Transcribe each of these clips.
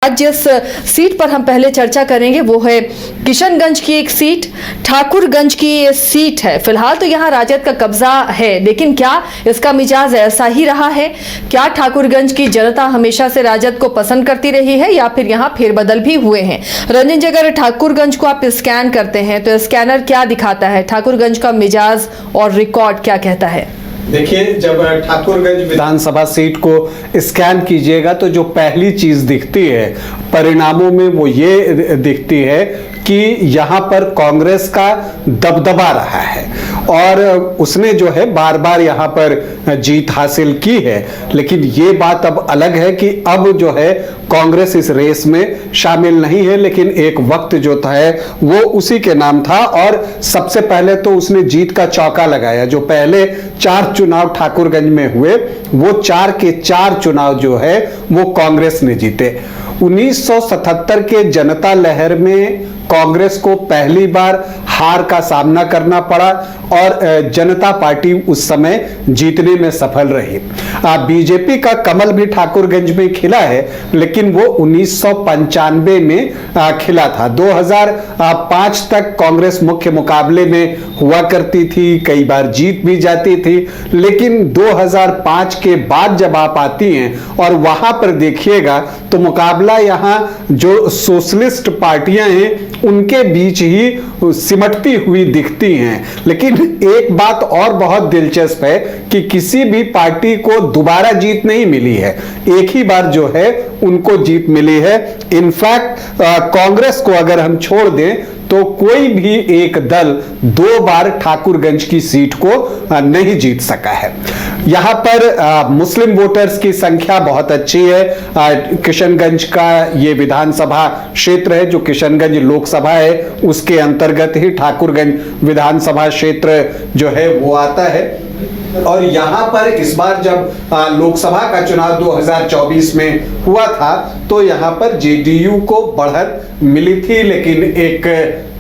आज जिस सीट पर हम पहले चर्चा करेंगे वो है किशनगंज की एक सीट, ठाकुरगंज की ये सीट है। फिलहाल तो यहाँ राजद का कब्जा है, लेकिन क्या इसका मिजाज ऐसा ही रहा है? क्या ठाकुरगंज की जनता हमेशा से राजद को पसंद करती रही है या फिर यहाँ फेरबदल भी हुए हैं? रंजन जी, अगर ठाकुरगंज को आप स्कैन करते हैं तो स्कैनर क्या दिखाता है? ठाकुरगंज का मिजाज और रिकॉर्ड क्या कहता है? देखिए, जब ठाकुरगंज विधानसभा सीट को स्कैन कीजिएगा तो जो पहली चीज दिखती है परिणामों में वो ये दिखती है कि यहाँ पर कांग्रेस का दबदबा रहा है और उसने जो है बार बार यहाँ पर जीत हासिल की है। लेकिन ये बात अब अलग है कि अब जो है कांग्रेस इस रेस में शामिल नहीं है, लेकिन एक वक्त जो था वो उसी के नाम था और सबसे पहले तो उसने जीत का चौका लगाया। जो पहले 4 चुनाव ठाकुरगंज में हुए वो 4 के 4 चुनाव जो है वो कांग्रेस ने जीते। 1977 के जनता लहर में कांग्रेस को पहली बार हार का सामना करना पड़ा और जनता पार्टी उस समय जीतने में सफल रही। बीजेपी का कमल भी ठाकुरगंज में खिला है, लेकिन वो 1995 में खिला था। 2005 तक कांग्रेस मुख्य मुकाबले में हुआ करती थी, कई बार जीत भी जाती थी, लेकिन 2005 के बाद जब आप आती हैं और वहां पर देखिएगा तो मुकाबला यहां जो सोशलिस्ट पार्टियां हैं उनके बीच ही सिमटती हुई दिखती हैं। लेकिन एक बात और बहुत दिलचस्प है कि किसी भी पार्टी को दोबारा जीत नहीं मिली है, एक ही बार जो है उनको जीत मिली है। इनफैक्ट कांग्रेस को अगर हम छोड़ दें तो कोई भी एक दल 2 बार ठाकुरगंज की सीट को नहीं जीत सका है। यहां पर मुस्लिम वोटर्स की संख्या बहुत अच्छी है। किशनगंज का ये विधानसभा क्षेत्र है, जो किशनगंज लोकसभा है उसके अंतर्गत ही ठाकुरगंज विधानसभा क्षेत्र जो है वो आता है। और यहां पर इस बार जब लोकसभा का चुनाव 2024 में हुआ था तो यहां पर जेडीयू को बढ़त मिली थी, लेकिन एक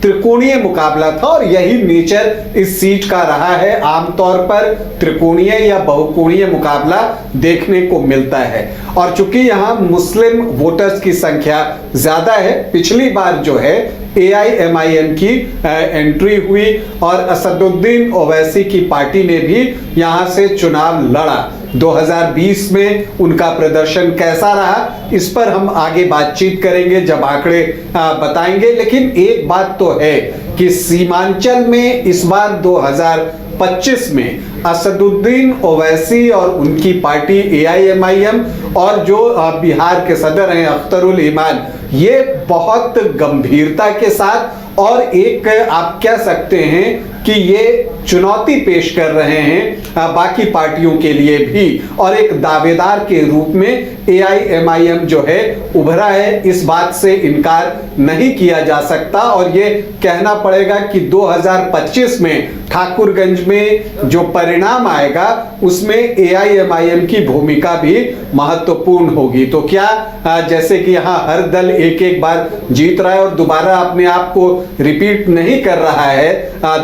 त्रिकोणीय मुकाबला था और यही नेचर इस सीट का रहा है। आमतौर पर त्रिकोणीय या बहुकोणीय मुकाबला देखने को मिलता है और चूंकि यहां मुस्लिम वोटर्स की संख्या ज्यादा है, पिछली बार जो है AIMIM की एंट्री हुई और असदुद्दीन ओवैसी की पार्टी ने भी यहां से चुनाव लड़ा। 2020 में उनका प्रदर्शन कैसा रहा इस पर हम आगे बातचीत करेंगे जब आंकड़े बताएंगे। लेकिन एक बात तो है कि सीमांचल में इस बार 2025 में असदुद्दीन ओवैसी और उनकी पार्टी AIMIM और जो बिहार के सदर हैं अख्तरुल इमान, ये बहुत गंभीरता के साथ और एक आप कह सकते हैं कि ये चुनौती पेश कर रहे हैं बाकी पार्टियों के लिए भी, और एक दावेदार के रूप में AIMIM जो है उभरा है। इस बात से इनकार नहीं किया जा सकता और ये कहना पड़ेगा कि 2025 में ठाकुरगंज में जो परिणाम आएगा उसमें AIMIM की भूमिका भी महत्वपूर्ण होगी। तो क्या जैसे कि यहाँ हर दल एक बार जीत रहा है और दोबारा अपने आप को रिपीट नहीं कर रहा है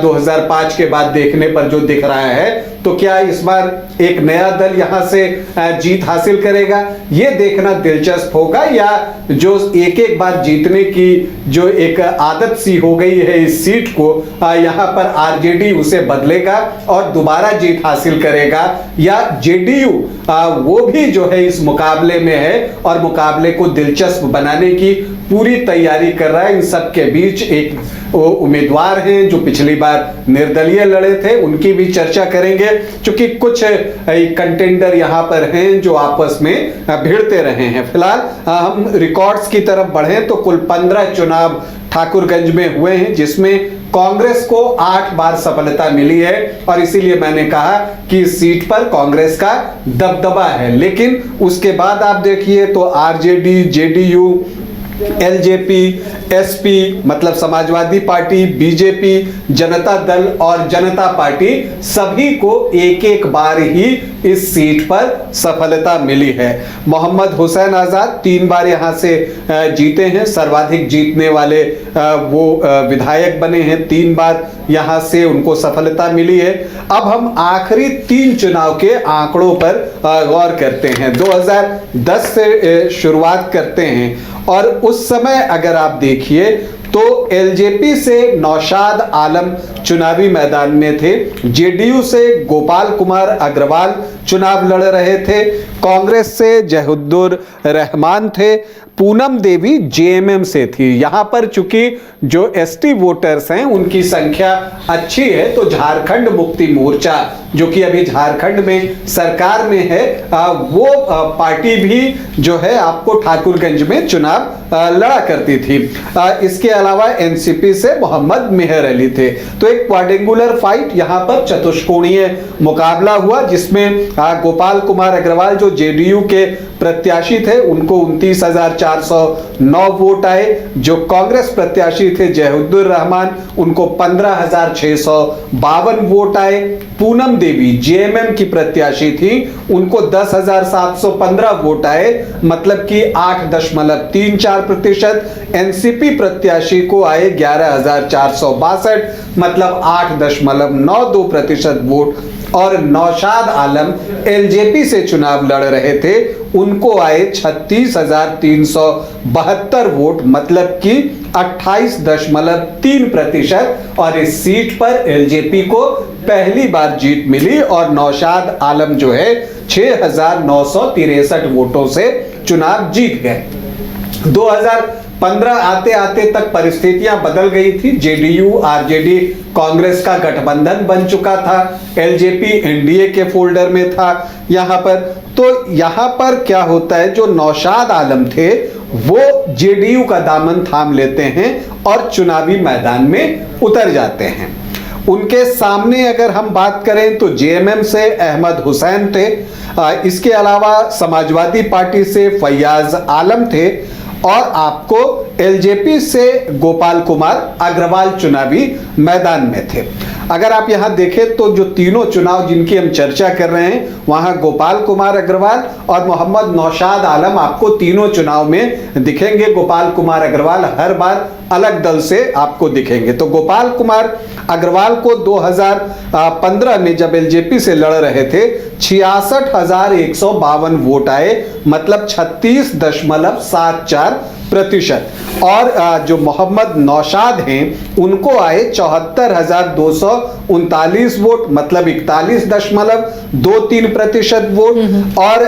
2005 के बाद देखने पर जो दिख रहा है, तो क्या इस बार एक नया दल यहां से जीत हासिल करेगा? ये देखना दिलचस्प होगा, या जो एक बार जीतने की जो एक आदत सी हो गई है इस सीट को, यहां पर RJD उसे बदलेगा और दोबारा जीत हासिल करेगा, या JDU वो भी जो है इस मुकाबले में है और मुकाबले को दिलचस्प बनाने की पूरी तैयारी कर रहा है। इन सब के बीच एक उम्मीदवार हैं जो पिछली बार निर्दलीय लड़े थे, उनकी भी चर्चा करेंगे, क्योंकि कुछ कंटेंडर यहां पर हैं जो आपस में भिड़ते रहे हैं। फिलहाल हम रिकॉर्ड्स की तरफ बढ़ें तो कुल 15 चुनाव ठाकुरगंज में हुए हैं, जिसमें कांग्रेस को 8 बार सफलता मिली है और इसीलिए मैंने कहा कि इस सीट पर कांग्रेस का दबदबा है। लेकिन उसके बाद आप देखिए तो RJD, JDU, LJP, SP मतलब समाजवादी पार्टी, BJP, जनता दल और जनता पार्टी सभी को एक बार ही इस सीट पर सफलता मिली है। मोहम्मद हुसैन आजाद 3 बार यहां से जीते हैं, सर्वाधिक जीतने वाले वो विधायक बने हैं, 3 बार यहां से उनको सफलता मिली है। अब हम आखिरी 3 चुनाव के आंकड़ों पर गौर करते हैं। 2010 से शुरुआत करते हैं और उस समय अगर आप देखिए तो एलजेपी से नौशाद आलम चुनावी मैदान में थे, जेडीयू से गोपाल कुमार अग्रवाल चुनाव लड़ रहे थे, कांग्रेस से जहुद्दुर रहमान थे, पूनम देवी जेएमएम से थी। यहां पर चूंकि जो एसटी वोटर्स हैं उनकी संख्या अच्छी है, तो झारखंड मुक्ति मोर्चा जो कि अभी झारखंड में सरकार में है, वो पार्टी भी जो है आपको ठाकुरगंज में चुनाव लड़ा करती थी। इसके अलावा एनसीपी से मोहम्मद मेहर अली थे। तो एक क्वाड्रेंगुलर फाइट यहां पर चतुष्कोणीय मुकाबला हुआ, जिसमें गोपाल कुमार अग्रवाल जो जेडीयू के प्रत्याशी थे उनको 29,409 वोट आए। जो कांग्रेस प्रत्याशी थे जहुद्दुर रहमान उनको 15,652 वोट आए। पूनम देवी जेएमएम की प्रत्याशी थी, उनको 10,715 वोट आए, मतलब कि 8.34%। एनसीपी प्रत्याशी को आए 11,462, मतलब 8.92% वोट। और नौशाद आलम एलजेपी से चुनाव लड़ रहे थे, उनको आए 36,372 वोट, मतलब कि 28.3%। और इस सीट पर एलजेपी को पहली बार जीत मिली और नौशाद आलम जो है 6,963 वोटों से चुनाव जीत गए। 2015 आते आते तक परिस्थितियां बदल गई थी। जेडीयू आरजेडी कांग्रेस का गठबंधन बन चुका था, एलजेपी एनडीए के फोल्डर में था यहां पर। तो यहां पर क्या होता है, जो नौशाद आलम थे वो जेडीयू का दामन थाम लेते हैं और चुनावी मैदान में उतर जाते हैं। उनके सामने अगर हम बात करें तो जेएमएम से अहमद हुसैन थे, इसके अलावा समाजवादी पार्टी से फैयाज आलम थे और आपको एलजेपी से गोपाल कुमार अग्रवाल चुनावी मैदान में थे। अगर आप यहां देखें तो जो तीनों चुनाव जिनकी हम चर्चा कर रहे हैं, वहां गोपाल कुमार अग्रवाल और मोहम्मद नौशाद आलम आपको तीनों चुनाव में दिखेंगे। गोपाल कुमार अग्रवाल हर बार अलग दल से आपको दिखेंगे। तो गोपाल कुमार अग्रवाल को 2015 में जब एलजेपी से लड़ रहे थे 66,152 वोट आए, मतलब 36.74%। और जो मोहम्मद नौशाद हैं उनको आए 74,239 वोट, मतलब 41.23% वोट। और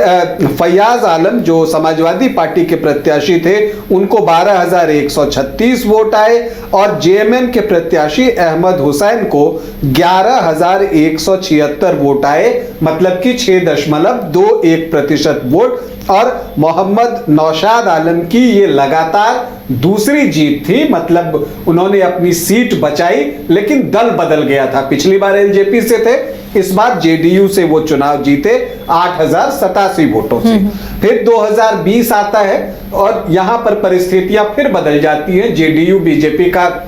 फैयाज आलम जो समाजवादी पार्टी के प्रत्याशी थे उनको 12,136 वोट आए और जेएमएम के प्रत्याशी अहमद हुसैन को 11,176 वोट आए, मतलब कि 6.21% वोट। और मोहम्मद नौशाद आलम की ये लगातार दूसरी जीत थी, मतलब उन्होंने अपनी सीट बचाई लेकिन दल बदल गया था। पिछली बार एलजेपी से थे, इस बार जेडीयू से वो चुनाव जीते 8,087 वोटों से। फिर 2020 आता है और यहां पर परिस्थितियां फिर बदल जाती हैं। जेडीयू बीजेपी का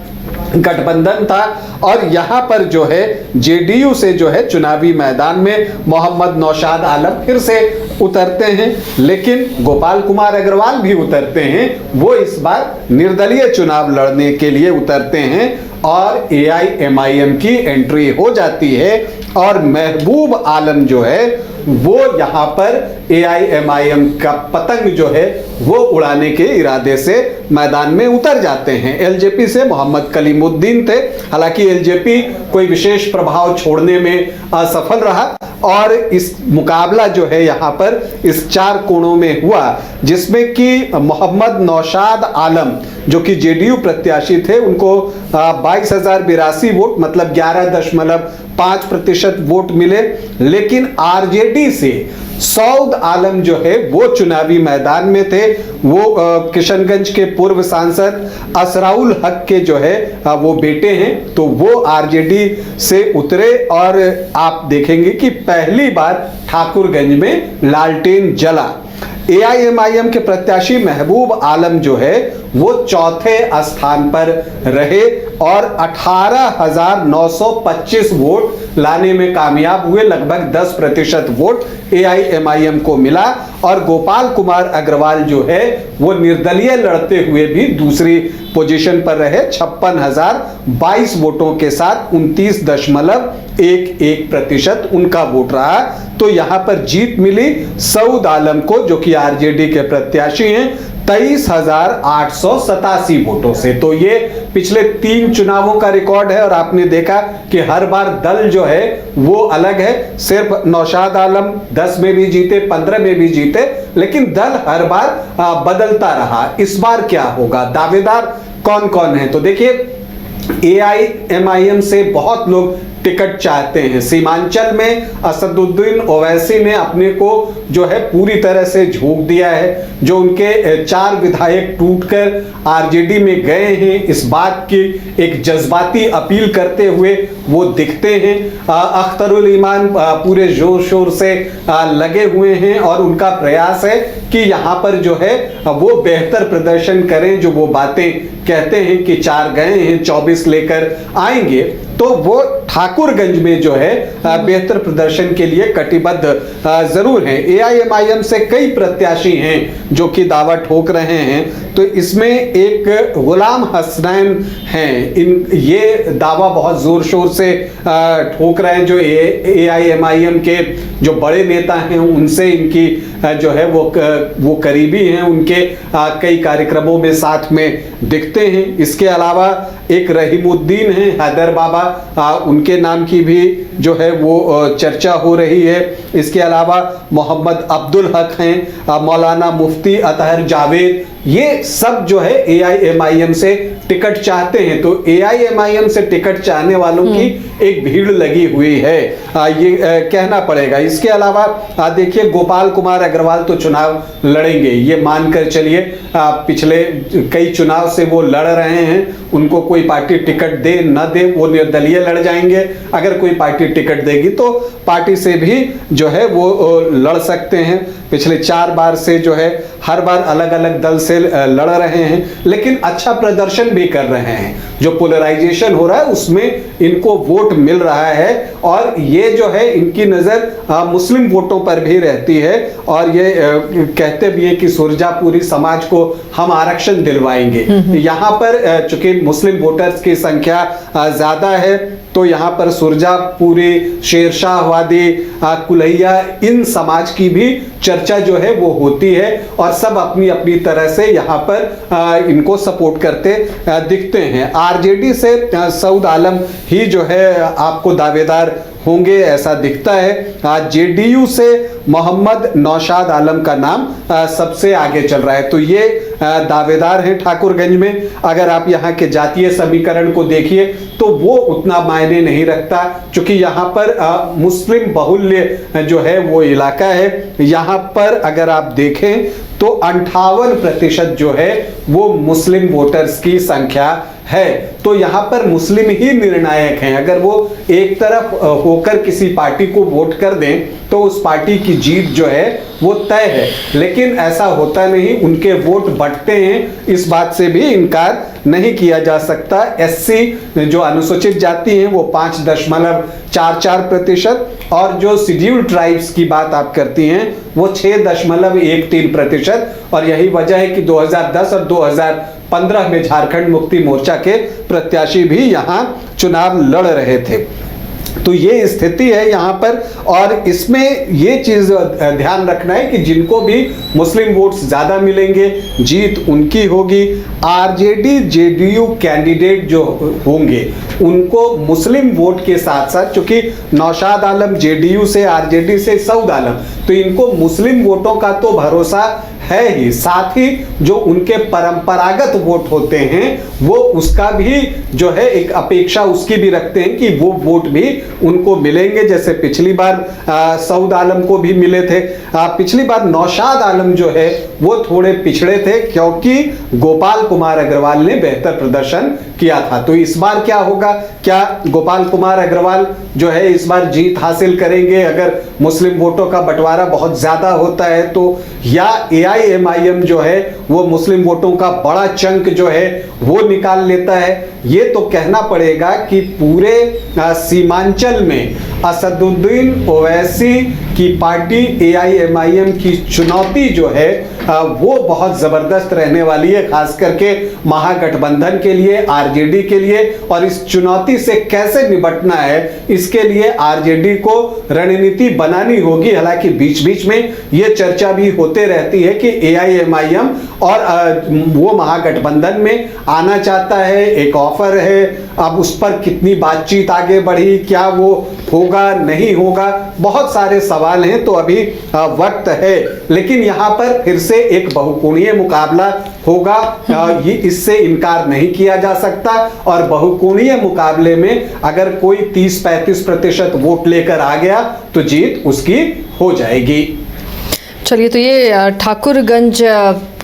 गठबंधन था और यहां पर जो है जेडीयू से जो है चुनावी मैदान में मोहम्मद नौशाद आलम फिर से उतरते हैं, लेकिन गोपाल कुमार अग्रवाल भी उतरते हैं। वो इस बार निर्दलीय चुनाव लड़ने के लिए उतरते हैं और एआईएमआईएम की एंट्री हो जाती है और महबूब आलम जो है वो यहां पर एआईएमआईएम का पतंग जो है वो उड़ाने के इरादे से मैदान में उतर जाते हैं। एलजेपी से मोहम्मद कलीमुद्दीन थे, हालांकि एलजेपी कोई विशेष प्रभाव छोड़ने में असफल रहा और इस मुकाबला जो है यहां पर इस 4 कोणों में हुआ, जिसमें कि मोहम्मद नौशाद आलम जो कि जेडीयू प्रत्याशी थे उनको 22,082 वोट, मतलब 11.5% वोट मिले। लेकिन आरजेडी से सऊद आलम जो है वो चुनावी मैदान में थे। वो किशनगंज के पूर्व सांसद असराउल हक के जो है वो बेटे हैं, तो वो आरजेडी से उतरे और आप देखेंगे कि पहली बार ठाकुरगंज में लालटेन जला। AIMIM के प्रत्याशी महबूब आलम जो है वो चौथे स्थान पर रहे और 18,925 वोट लाने में कामयाब हुए। लगभग 10% वोट AIMIM को मिला और गोपाल कुमार अग्रवाल जो है वो निर्दलीय लड़ते हुए भी दूसरी पोजीशन पर रहे 56,022 वोटों के साथ 29.11% उनका वोट रहा। तो यहां पर जीत मिली सऊद आलम को जो कि आरजेडी के प्रत्याशी हैं 23,887 वोटों से। तो ये पिछले 3 चुनावों का रिकॉर्ड है और आपने देखा कि हर बार दल जो है वो अलग है। सिर्फ नौशाद आलम 10 में भी जीते, 15 में भी जीते, लेकिन दल हर बार बदलता रहा। इस बार क्या होगा, दावेदार कौन कौन है? तो देखिए AIMIM से बहुत लोग टिकट चाहते हैं। सीमांचल में असदुद्दीन ओवैसी ने अपने को जो है पूरी तरह से झोंक दिया है। जो उनके 4 विधायक टूटकर आरजेडी में गए हैं, इस बात की एक जज्बाती अपील करते हुए वो दिखते हैं। अख्तरुल ईमान पूरे जोर शोर से लगे हुए हैं और उनका प्रयास है कि यहाँ पर जो है वो बेहतर प्रदर्शन करें। जो वो बातें कहते हैं कि 4 गए हैं 24 लेकर आएंगे, तो वो ठाकुरगंज में जो है बेहतर प्रदर्शन के लिए कटिबद्ध जरूर हैं। AIMIM से कई प्रत्याशी हैं जो कि दावा ठोक रहे हैं। तो इसमें एक गुलाम हसनैन हैं, ये दावा बहुत जोर शोर से ठोक रहे हैं। जो AIMIM के जो बड़े नेता हैं उनसे इनकी जो है वो करीबी हैं, उनके कई कार्यक्रमों में साथ में दिखते हैं। इसके अलावा एक रहीमुद्दीन हैं हैदर बाबा, उनके नाम की भी जो है वो चर्चा हो रही है। इसके अलावा मोहम्मद अब्दुल हक हैं, मौलाना मुफ्ती अतहर जावेद, ये सब जो है AIMIM से टिकट चाहते हैं। तो AIMIM से टिकट चाहने वालों की एक भीड़ लगी हुई है, ये कहना पड़ेगा। इसके अलावा देखिए गोपाल कुमार अग्रवाल तो चुनाव लड़ेंगे, ये मानकर चलिए। पिछले कई चुनाव से वो लड़ रहे हैं, उनको कोई पार्टी टिकट दे न दे वो निर्दलीय लड़ जाएंगे। अगर कोई पार्टी टिकट देगी तो पार्टी से भी जो है वो लड़ सकते हैं। पिछले 4 बार से जो है हर बार अलग अलग दल से लड़ रहे हैं, लेकिन अच्छा प्रदर्शन भी कर रहे हैं। जो पोलराइजेशन हो रहा है उसमें इनको वोट मिल रहा है और ये जो है इनकी नजर मुस्लिम वोटों पर भी रहती है और ये कहते भी हैं कि सुरजापुरी समाज को हम आरक्षण दिलवाएंगे। यहाँ पर चूंकि मुस्लिम वोटर्स की संख्या ज्यादा है तो यहाँ पर सुरजापुरी, शेरशाहवादी, कुलैया, इन समाज की भी चर्चा जो है वो होती है और सब अपनी अपनी तरह से यहाँ पर इनको सपोर्ट करते दिखते हैं। आरजेडी से सऊद आलम ही जो है आपको दावेदार होंगे ऐसा दिखता है। JDU से मोहम्मद नौशाद आलम का नाम सबसे आगे चल रहा है। तो ये दावेदार हैं ठाकुरगंज में। अगर आप यहाँ के जातीय समीकरण को देखिए तो वो उतना मायने नहीं रखता, क्योंकि यहाँ पर मुस्लिम बहुल्य जो है वो इलाका है। यहाँ पर अगर आप देखें तो 58% जो है वो मुस्लिम वोटर्स की संख्या है। तो यहाँ पर मुस्लिम ही निर्णायक हैं। अगर वो एक तरफ होकर किसी पार्टी को वोट कर दें तो उस पार्टी की जीत जो है वो तय है, लेकिन ऐसा होता नहीं, उनके वोट बंटते हैं। इस बात से भी इनकार नहीं किया जा सकता। SC जो अनुसूचित जाति हैं वो 5.44% और जो शेड्यूल्ड ट्राइब्स की बात आप करती हैं वो 6.13%। और यही वजह है कि 2010 और 2015 में झारखंड मुक्ति मोर्चा के प्रत्याशी भी यहाँ चुनाव लड़ रहे थे। तो ये स्थिति है यहाँ पर। और इसमें ये चीज ध्यान रखना है कि जिनको भी मुस्लिम वोट्स ज्यादा मिलेंगे जीत उनकी होगी। आरजेडी JDU कैंडिडेट जो होंगे उनको मुस्लिम वोट के साथ साथ, चूंकि नौशाद आलम JDU से, आरजेडी से सऊद आलम, तो इनको मुस्लिम वोटों का तो भरोसा है ही, साथ ही जो उनके परंपरागत वोट होते हैं वो उसका भी जो है एक अपेक्षा उसकी भी रखते हैं कि वो वोट भी उनको मिलेंगे। जैसे पिछली बार सऊद आलम को भी मिले थे। पिछली बार नौशाद आलम जो है वो थोड़े पिछड़े थे क्योंकि गोपाल कुमार अग्रवाल ने बेहतर प्रदर्शन किया था। तो इस बार क्या होगा, क्या गोपाल कुमार अग्रवाल जो है इस बार जीत हासिल करेंगे अगर मुस्लिम वोटों का बंटवारा बहुत ज्यादा होता है तो, या AIMIM जो है वो मुस्लिम वोटों का बड़ा चंक जो है वो निकाल लेता है। ये तो कहना पड़ेगा कि पूरे सीमांचल में असदुद्दीन ओवैसी की पार्टी AIMIM की चुनौती जो है वो बहुत जबरदस्त रहने वाली है, खास करके महागठबंधन के लिए, RJD के लिए। और इस चुनौती से कैसे निपटना है इसके लिए RJD को रणनीति बनानी होगी। हालांकि बीच बीच में ये चर्चा भी होते रहती है कि AIMIM और वो महागठबंधन में आना चाहता है, एक ऑफर है, अब उस पर कितनी बातचीत आगे बढ़ी, क्या वो होगा नहीं होगा, बहुत सारे सवाल हैं। तो अभी वक्त है, लेकिन यहाँ पर फिर से एक बहुकोणीय मुकाबला होगा, ये इससे इनकार नहीं किया जा सकता। और बहुकोणीय मुकाबले में अगर कोई 30-35% वोट लेकर आ गया तो जीत उसकी हो जाएगी। चलिए, तो ये ठाकुरगंज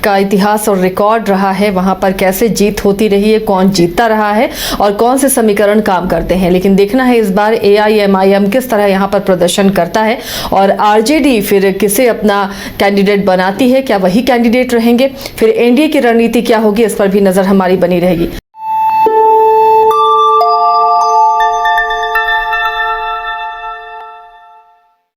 का इतिहास और रिकॉर्ड रहा है, वहां पर कैसे जीत होती रही है, कौन जीतता रहा है और कौन से समीकरण काम करते हैं। लेकिन देखना है इस बार AIMIM किस तरह यहां पर प्रदर्शन करता है और RJD फिर किसे अपना कैंडिडेट बनाती है, क्या वही कैंडिडेट रहेंगे, फिर NDA की रणनीति क्या होगी, इस पर भी नजर हमारी बनी रहेगी।